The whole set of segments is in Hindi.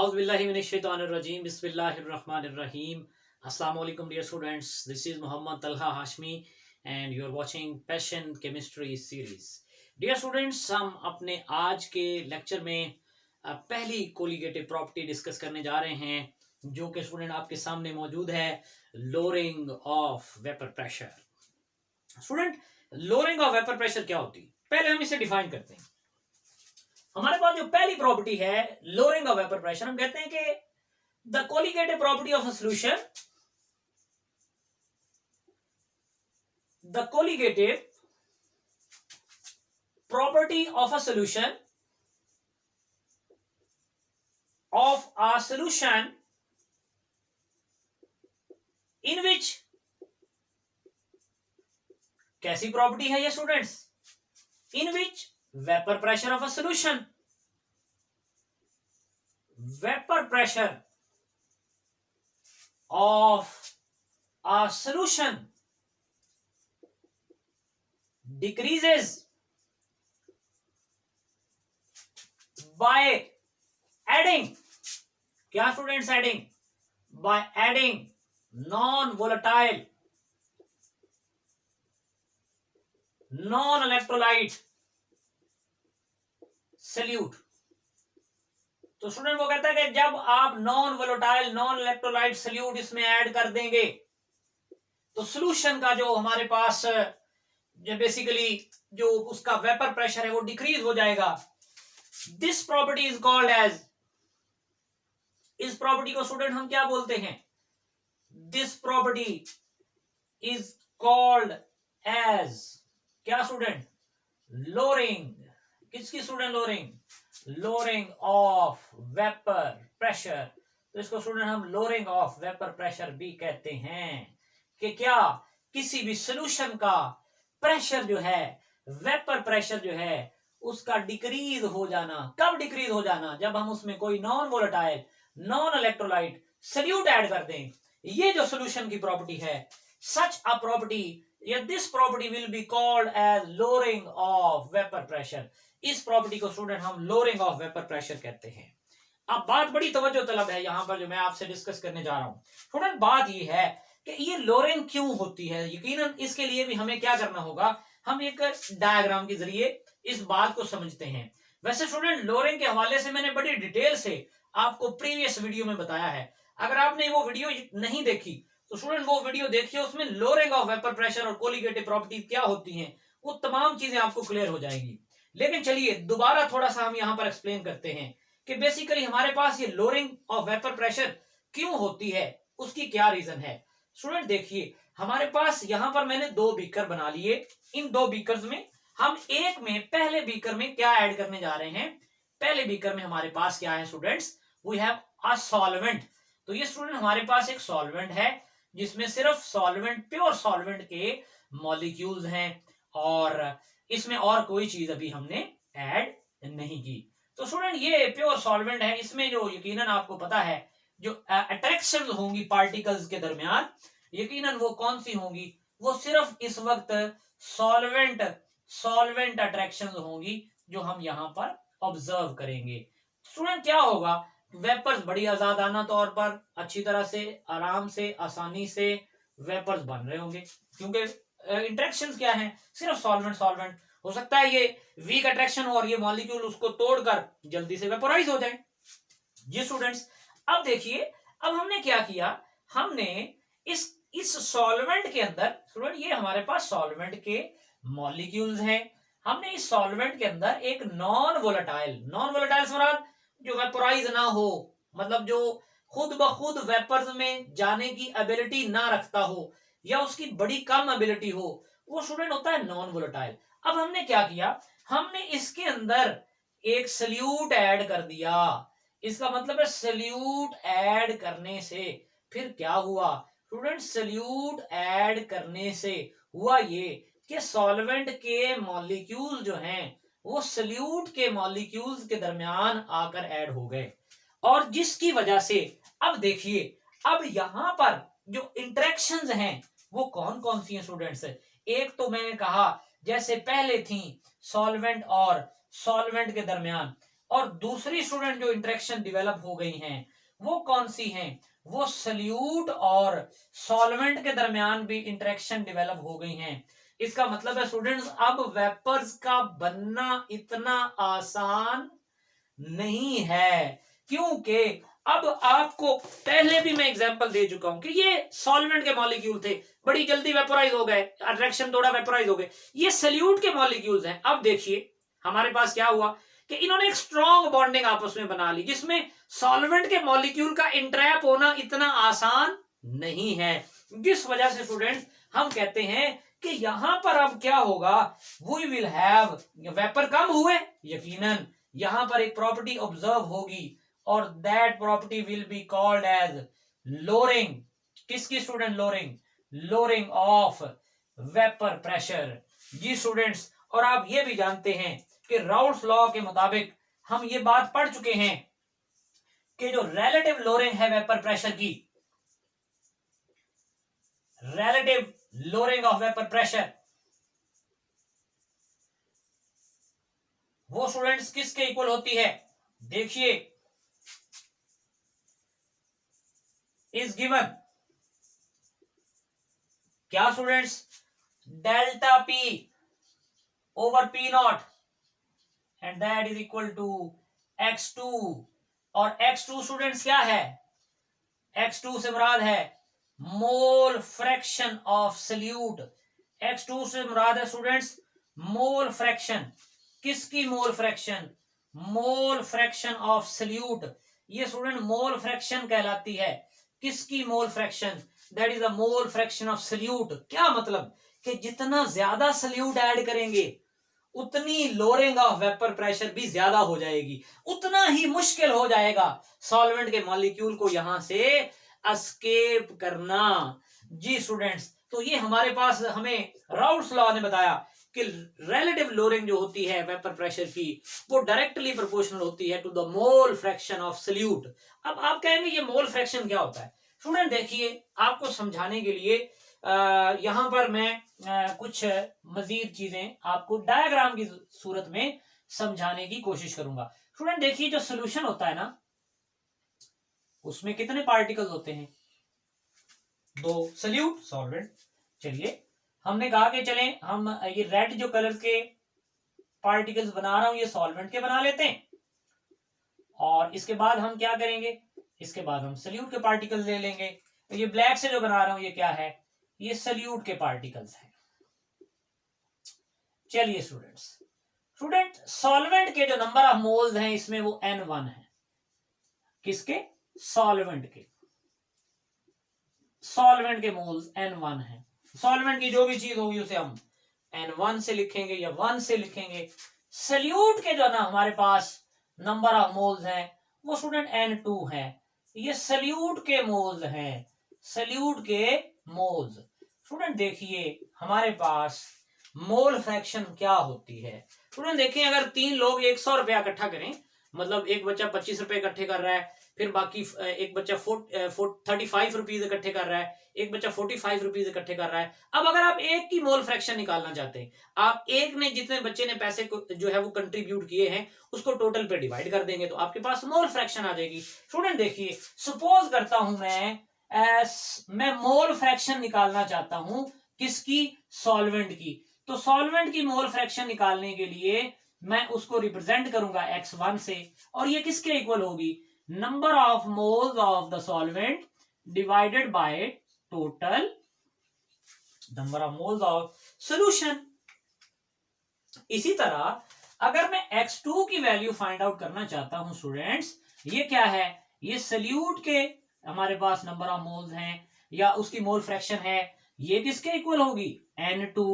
Auzubillahiminash-shaytanir-rajim. Bismillahir-rahmanir-rahim. Assalamu alaikum, dear students. This is Muhammad Talha Hashmi and you are watching Passion Chemistry series. Dear students, हम अपने आज के लेक्चर में पहली कोलिगेटिव प्रॉपर्टी डिस्कस करने जा रहे हैं, जो कि स्टूडेंट आपके सामने मौजूद है, lowering of vapour pressure. Student, lowering of vapour pressure क्या होती है? पहले हम इसे डिफाइन करते हैं. हमारे पास जो पहली प्रॉपर्टी है लोअरिंग ऑफ वेपर प्रेशर, हम कहते हैं कि the colligative property of a solution, the colligative property of a solution in which, कैसी प्रॉपर्टी है ये students? In which vapor pressure of a solution, vapor pressure of a solution decreases by adding, क्या students adding? by adding non-volatile, non-electrolyte solute. तो स्टूडेंट वो कहता है कि जब आप non volatile non electrolyte solute इसमें ऐड कर देंगे तो सॉल्यूशन का जो हमारे पास जो बेसिकली जो उसका वेपर प्रेशर है वो डिक्रीज हो जाएगा. This property is called as, इस प्रॉपर्टी को स्टूडेंट हम क्या बोलते हैं? This property is called as क्या स्टूडेंट? लोअरिंग. किसकी student? Lowering of vapour pressure. तो इसको स्टूडेंट हम लोअरिंग ऑफ वेपर प्रेशर भी कहते हैं कि क्या किसी भी सॉल्यूशन का प्रेशर जो है, वेपर प्रेशर जो है, उसका डिक्रीज हो जाना. कब डिक्रीज हो जाना? जब हम उसमें कोई non volatile non electrolyte solute add कर दें. ये जो सॉल्यूशन की प्रॉपर्टी है, सच अ प्रॉपर्टी या this property will be called as lowering of vapour pressure. इस प्रॉपर्टी को स्टूडेंट हम लोअरिंग ऑफ वेपर प्रेशर कहते हैं. अब बात बड़ी तवज्जो तलब है यहां पर जो मैं आपसे डिस्कस करने जा रहा हूं. स्टूडेंट बात ये है कि ये लोअरिंग क्यों होती है. यकीनन इसके लिए भी हमें क्या करना होगा, हम एक डायग्राम के जरिए इस बात को समझते हैं. वैसे स्टूडेंट लोअरिंग के हवाले से मैंने बड़ी डिटेल से आपको प्रीवियस वीडियो में बताया है. अगर आपने वो वीडियो नहीं देखी तो स्टूडेंट वो वीडियो देखिए, उसमें लोअरिंग ऑफ वेपर प्रेशर और कोलिगेटिव प्रॉपर्टी क्या होती हैं वो तमाम चीजें आपको क्लियर हो जाएंगी. लेकिन चलिए दोबारा थोड़ा सा हम यहां पर एक्सप्लेन करते हैं कि बेसिकली हमारे पास ये लोअरिंग ऑफ वेपर प्रेशर क्यों होती है, उसकी क्या रीजन है. स्टूडेंट देखिए, हमारे पास यहां पर मैंने दो बीकर बना लिए. इन दो बीकर्स में हम एक में, पहले बीकर में क्या ऐड करने जा रहे हैं? पहले बीकर में हमारे पास क्या है students? We have a solvent. तो ये स्टूडेंट हमारे पास एक सॉल्वेंट है जिसमें सिर्फ सॉल्वेंट, प्योर सॉल्वेंट के मॉलिक्यूल्स हैं और इसमें और कोई चीज अभी हमने ऐड नहीं की. तो स्टूडेंट ये प्योर सॉल्वेंट है. इसमें जो यकीनन आपको पता है जो अट्रैक्शन होंगी पार्टिकल्स के दरमियान, यकीनन वो कौन सी होंगी? वो सिर्फ इस वक्त सॉल्वेंट अट्रैक्शन होंगी जो हम यहां पर ऑब्जर्व करेंगे. स्टूडेंट क्या होगा? वेपर्स बड़ी आजादाना तौर पर अच्छी तरह से, आराम से, आसानी से वेपर्स बन रहे होंगे, क्योंकि इंटरेक्शंस क्या हैं? सिर्फ सॉल्वेंट. हो सकता है ये वीक अट्रैक्शन हो और ये मॉलिक्यूल उसको तोड़कर जल्दी से वेपोराइज हो जाए. जी स्टूडेंट्स, अब देखिए, अब हमने क्या किया, हमने इस सॉल्वेंट के अंदर, स्टूडेंट ये हमारे पास सॉल्वेंट के मॉलिक्यूल्स हैं, हमने इस सॉल्वेंट के अंदर एक नॉन वोलेटाइल मुराद जो वेपोराइज ना हो, मतलब जो खुद ब खुद वेपर्स में जाने की एबिलिटी ना रखता हो या उसकी बड़ी कम एबिलिटी हो, वो स्टूडेंट होता है नॉन वोलेटाइल. अब हमने क्या किया, हमने इसके अंदर एक सल्यूट ऐड कर दिया. इसका मतलब है सल्यूट ऐड करने से फिर क्या हुआ स्टूडेंट? सल्यूट ऐड करने से हुआ ये कि सॉल्वेंट के मॉलिक्यूल जो हैं वो सल्यूट के मॉलिक्यूल्स के दरमियान आकर ऐड हो गए, और जिसकी वजह से अब देखिए, अब यहां पर जो इंटरेक्शंस हैं वो कौन कौन सी हैं स्टूडेंट्स? एक तो मैंने कहा जैसे पहले थी सॉल्वेंट और सॉल्वेंट के दरमियान, और दूसरी स्टूडेंट जो इंटरेक्शन डेवलप हो गई हैं वो कौन सी हैं? वो सल्यूट और सॉल्वेंट के दरमियान भी इंटरेक्शन डेवलप हो गई हैं। इसका मतलब है स्टूडेंट्स अब वेपर्स का बनना इतना आसान नहीं है, क्योंकि अब आपको पहले भी मैं एग्जांपल दे चुका हूं कि ये सॉल्वेंट के मॉलिक्यूल थे, बड़ी जल्दी वेपोराइज हो गए, अट्रैक्शन थोड़ा वेपोराइज हो गए। ये सल्यूट के मॉलिक्यूल्स हैं। अब देखिए हमारे पास क्या हुआ कि इन्होंने एक स्ट्रॉन्ग बॉन्डिंग आपस में बना ली, जिसमें सॉल्वेंट के मॉलिक्यूल का इंट्रैप होना इतना आसान नहीं है, जिस वजह से स्टूडेंट हम कहते हैं कि यहां पर अब क्या होगा, वी विल हैव, वेपर कम हुए यकीनन यहां पर एक प्रॉपर्टी ऑब्जर्व होगी और that property will be called as lowering. किसकी student? Lowering, lowering of vapour pressure. जी स्टूडेंट्स, और आप ये भी जानते हैं कि राउल्ट्स लॉ के मुताबिक हम ये बात पढ़ चुके हैं कि जो रिलेटिव लोअरिंग है वेपर प्रेशर की, relative lowering of vapour pressure, वो स्टूडेंट्स किसके इक्वल होती है? देखिए, इज गिवन क्या students? Delta P over P naught and that is equal to x2। और x2 स्टूडेंट्स क्या है? x2 से मुराद है मोल फ्रैक्शन ऑफ सल्यूट। x2 से मुराद है स्टूडेंट्स मोल फ्रैक्शन। किसकी mole fraction? Mole fraction of solute. ये स्टूडेंट मोल फ्रैक्शन कहलाती है। किसकी mole fraction? That is the mole fraction of solute. क्या मतलब कि जितना ज्यादा सल्यूट ऐड करेंगे उतनी लोअरिंग ऑफ वेपर प्रेशर भी ज्यादा हो जाएगी, उतना ही मुश्किल हो जाएगा सॉल्वेंट के मॉलिक्यूल को यहां से एस्केप करना। जी स्टूडेंट्स, तो ये हमारे पास हमें राउल्ट्स लॉ ने बताया कि रिलेटिव लोअरिंग जो होती है वेपर प्रेशर की वो डायरेक्टली प्रोपोर्शनल होती है to the mole fraction of solute. अब आप कहेंगे ये मोल फ्रैक्शन क्या होता है? स्टूडेंट देखिए, आपको समझाने के लिए यहां पर मैं कुछ मजीद चीजें आपको डायग्राम की सूरत में समझाने की कोशिश करूंगा। स्टूडेंट देखिए, जो सोल्यूशन होता है ना उसमें कितने पार्टिकल्स होते हैं? 2। Solute, solvent. चलिए, हमने कहा कि चलें हम ये रेड जो कलर के पार्टिकल्स बना रहा हूं ये सॉल्वेंट के बना लेते हैं, और इसके बाद हम क्या करेंगे, इसके बाद हम सल्यूट के पार्टिकल्स ले लेंगे। तो ये ब्लैक से जो बना रहा हूं ये क्या है? ये सल्यूट के पार्टिकल्स हैं। चलिए स्टूडेंट सॉल्वेंट के जो नंबर ऑफ मोल्स हैं इसमें वो N1 है। किसके? सॉल्वेंट के। सॉल्वेंट के मोल्स N1 है। सॉल्वेंट की जो भी चीज होगी उसे हम N1 से लिखेंगे या 1 से लिखेंगे। सल्यूट के जो ना हमारे पास नंबर ऑफ मोल्स हैं वो स्टूडेंट N2 है। ये सल्यूट के मोल्स हैं, सल्यूट के मोल्स। स्टूडेंट देखिए, हमारे पास मोल फ्रैक्शन क्या होती है? स्टूडेंट देखिए, अगर 3 लोग 100 रुपया इकट्ठा करें, मतलब एक बच्चा 25 रुपए इकट्ठे कर रहा है, फिर बाकी एक बच्चा 35 रुपीज इकट्ठे कर रहा है, एक बच्चा 45 रुपीज इकट्ठे कर रहा है। अब अगर आप एक की मोल फ्रैक्शन निकालना चाहते हैं, आप एक ने जितने बच्चे ने पैसे को जो है वो कंट्रीब्यूट किए हैं उसको टोटल पे डिवाइड कर देंगे तो आपके पास मोल फ्रैक्शन आ जाएगी। स्टूडेंट देखिए, सपोज करता हूं मैं मोल फ्रैक्शन निकालना चाहता हूं किसकी? सॉल्वेंट की। तो सॉल्वेंट की मोल फ्रैक्शन निकालने के लिए मैं उसको रिप्रेजेंट करूंगा x1 से, और ये किसके इक्वल होगी? Number of moles of the solvent divided by total number of moles of solution. इसी तरह अगर मैं x2 की वैल्यू फाइंड आउट करना चाहता हूं स्टूडेंट्स, ये क्या है? ये सल्यूट के हमारे पास नंबर ऑफ मोल्स हैं या उसकी मोल फ्रैक्शन है, ये किसके इक्वल होगी? N2।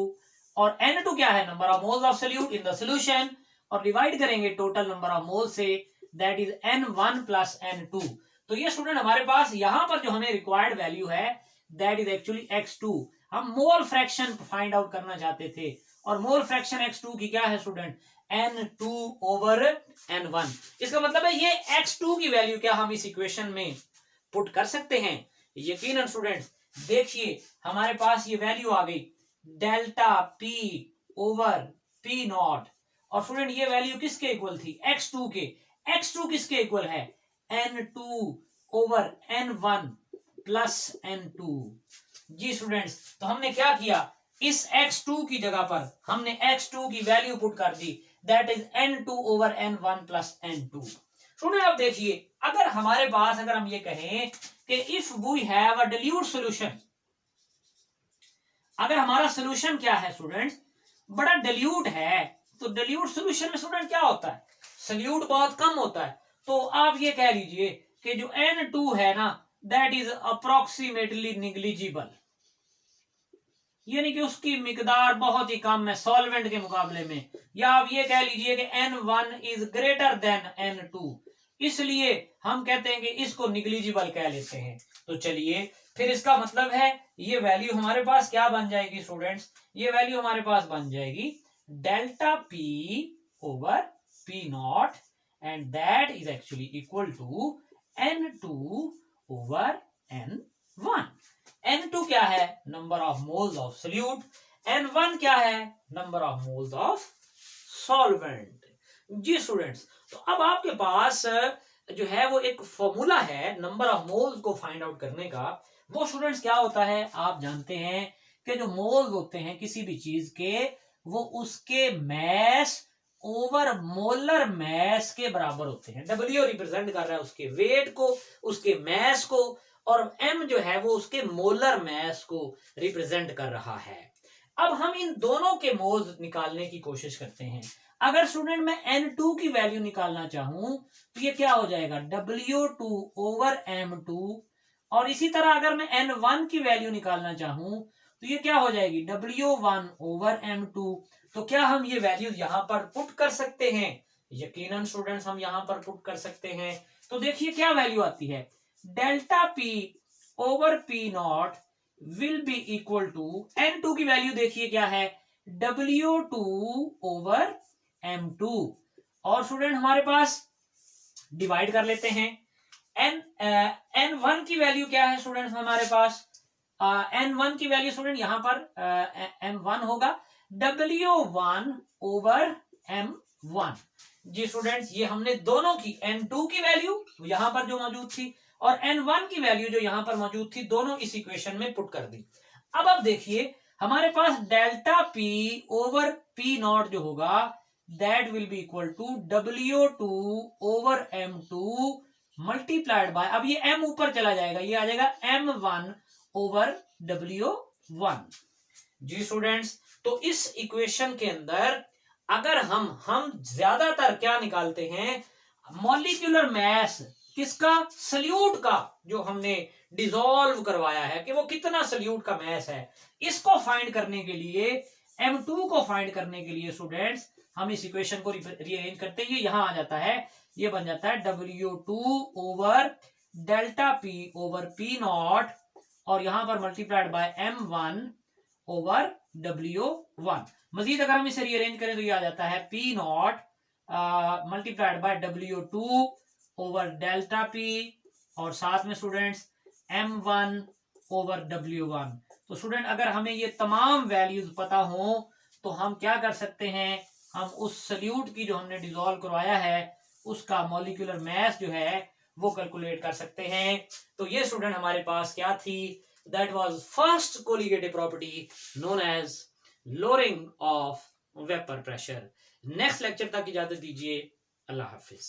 और N2 क्या है? Number of moles of solute in the solution, और डिवाइड करेंगे टोटल नंबर ऑफ मोल्स से, that is N1 plus N2। तो ये स्टूडेंट हमारे पास यहां पर जो हमें रिक्वायर्ड वैल्यू है दैट इज एक्चुअली x2। हम मोल फ्रैक्शन फाइंड आउट करना चाहते थे, और मोल फ्रैक्शन x2 की क्या है स्टूडेंट? N2 over N1। इसका मतलब है ये x2 की वैल्यू क्या हम इस इक्वेशन में पुट कर सकते हैं? यकीनन स्टूडेंट्स देखिए, हमारे पास ये वैल्यू आ गई delta P over P not, और स्टूडेंट ये वैल्यू किसके इक्वल थी? x2 के। x2 किसके इक्वल है, n2 over n1 plus n2। जी स्टूडेंट्स, तो हमने क्या किया, इस x2 की जगह पर हमने x2 की वैल्यू पुट कर दी, that is n2 over n1 plus n2। Student अब देखिए, अगर हमारे पास, अगर हम ये कहें कि if we have a dilute solution, अगर हमारा सॉल्यूशन क्या है स्टूडेंट्स, बड़ा डिल्यूट है, तो डिल्यूट सॉल्यूशन में स्टूडेंट क्या होता है, सॉल्यूट बहुत कम होता है। तो आप ये कह लीजिए कि जो N2 है ना, दैट इज अप्रोक्सीमेटली निग्लिजिबल, यानी कि उसकी मिकदार बहुत ही कम है सॉल्वेंट के मुकाबले में। या आप ये कह लीजिए कि N1 is greater than N2, इसलिए हम कहते हैं कि इसको निग्लिजिबल कह लेते हैं। तो चलिए, फिर इसका मतलब है ये वैल्यू हमारे पास क्या बन जाएगी स्टूडेंट्स, ये वैल्यू हमारे पास बन जाएगी delta P over P nought, and that is actually equal to N2 over N1। N2 क्या है, number of moles of solute, N1 क्या है, number of moles of solvent. जी स्टूडेंट्स, तो अब आपके पास जो है वो एक फॉर्मूला है नंबर ऑफ मोल्स को फाइंड आउट करने का। वो स्टूडेंट्स क्या होता है, आप जानते हैं कि जो मोल्स होते हैं किसी भी चीज के, वो उसके मैस ओवर मोलर मैस के बराबर होते हैं। डब्ल्यू रिप्रेजेंट कर रहा है उसके वेट को, उसके मैस को, और एम जो है वो उसके मोलर मैस को रिप्रेजेंट कर रहा है। अब हम इन दोनों के मोल्स निकालने की कोशिश करते हैं। अगर स्टूडेंट मैं N2 की वैल्यू निकालना चाहूं तो ये क्या हो जाएगा, W2 ओवर M2, और इसी तरह अगर मैं N1 की वैल्यू निकालना चाहूं तो ये क्या हो जाएगी, W1 ओवर M2। तो क्या हम ये वैल्यू यहां पर पुट कर सकते हैं, यकीनन स्टूडेंट्स हम यहां पर पुट कर सकते हैं। तो देखिए क्या वैल्यू आती है, delta P over P nought will be equal to, N2 की वैल्यू देखिए क्या है, W2 ओवर M2, और स्टूडेंट हमारे पास डिवाइड कर लेते हैं। N1 की वैल्यू क्या है स्टूडेंट्स हमारे पास, N1 की वैल्यू स्टूडेंट यहां पर M1 होगा, W1 ओवर M1। जी स्टूडेंट्स, ये हमने दोनों की, N2 की वैल्यू यहां पर जो मौजूद थी और N1 की वैल्यू जो यहां पर मौजूद थी, दोनों इस इक्वेशन में पुट कर दी। अब देखिए हमारे पास delta P over P nought जो होगा, that will be equal to W2 over M2 multiplied by, अब ये M ऊपर चला जाएगा, ये आ जाएगा M1 ओवर W1। जी स्टूडेंट्स, तो इस इक्वेशन के अंदर अगर हम ज्यादातर क्या निकालते हैं, मॉलिक्यूलर मैस किसका, सल्यूट का, जो हमने डिसॉल्व करवाया है कि वो कितना सल्यूट का मैस है, इसको फाइंड करने के लिए, M2 को फाइंड करने के लिए स्टूडेंट्स हम इस इक्वेशन को रीअरेंज करते हैं। ये यहां आ जाता है, ये बन जाता है W2 over delta P over P not, और यहां पर multiplied by M1 over W1। मजीद अगर हम इसे रीअरेंज करें तो ये आ जाता है P not multiplied by W2 over delta P, और साथ में स्टूडेंट्स M1 ओवर W1। तो स्टूडेंट अगर हमें ये तमाम वैल्यूज पता हो तो हम क्या कर सकते हैं, हम उस सल्यूट की जो हमने डिसॉल्व करवाया है उसका मॉलिक्यूलर मैस जो है वो कैलकुलेट कर सकते हैं। तो ये स्टूडेंट हमारे पास क्या थी, that was first colligative property known as lowering of vapour pressure. Next lecture तक इजाजत दीजिए, अल्लाह हाफिज।